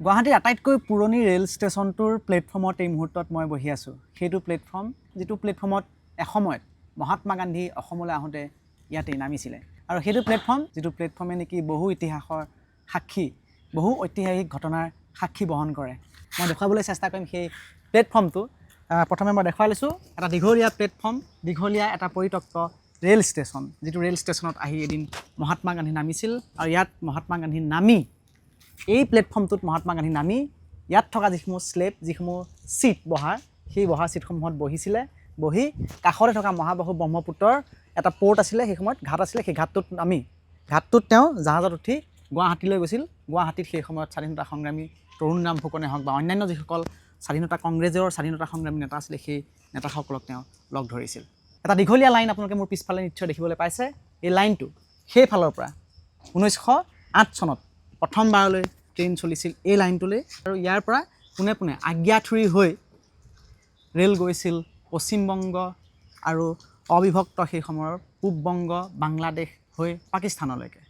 গুৱাহাটীৰ আটাইতকৈ পুৰণি ৰেল ষ্টেচনটোৰ প্লেটফৰ্মত এই মুহূৰ্তত মই বহি আছোঁ। সেইটো প্লেটফৰ্ম যিটো প্লেটফৰ্মত এসময়ত মহাত্মা গান্ধী অসমলৈ আহোঁতে ইয়াতেই নামিছিলে। আৰু সেইটো প্লেটফৰ্ম যিটো প্লেটফৰ্মে নেকি বহু ইতিহাসৰ সাক্ষী, বহু ঐতিহাসিক ঘটনাৰ সাক্ষী বহন কৰে। মই দেখুৱাবলৈ চেষ্টা কৰিম সেই প্লেটফৰ্মটো। প্ৰথমে মই দেখুৱাই লৈছোঁ এটা দীঘলীয়া প্লেটফৰ্ম, দীঘলীয়া এটা পৰিত্যক্ত ৰেল ষ্টেচন, যিটো ৰেল ষ্টেচনত আহি এদিন মহাত্মা গান্ধী নামিছিল। আৰু ইয়াত মহাত্মা গান্ধী নামি এই প্লেটফৰ্মটোত মহাত্মা গান্ধী নামি ইয়াত থকা যিসমূহ স্লেব, যিসমূহ ছিট সেই বহা ছিটসমূহত বহিছিলে। বহি কাষতে থকা মহাবাহু ব্ৰহ্মপুত্ৰৰ এটা পৰ্ট আছিলে, সেই সময়ত ঘাট আছিলে। সেই ঘাটটোত তেওঁ জাহাজত উঠি গুৱাহাটীলৈ গৈছিল। গুৱাহাটীত সেই সময়ত স্বাধীনতা সংগ্ৰামী তৰুণৰাম ফুকনে হওক বা অন্যান্য যিসকল স্বাধীনতা সংগ্ৰামী নেতা আছিলে, সেই নেতাসকলক তেওঁ লগ ধৰিছিল। এটা দীঘলীয়া লাইন আপোনালোকে মোৰ পিছফালে নিশ্চয় দেখিবলৈ পাইছে। এই লাইনটো সেইফালৰ পৰা 1908 চনত প্ৰথমবাৰলৈ ট্ৰেইন চলিছিল এই লাইনটোলৈ। আৰু ইয়াৰ পৰা পোনে পোনে আজ্ঞাথুৰি হৈ ৰেল গৈছিল পশ্চিমবংগ আৰু অবিভক্ত সেই সময়ৰ পূববংগ, বাংলাদেশ হৈ পাকিস্তানলৈকে।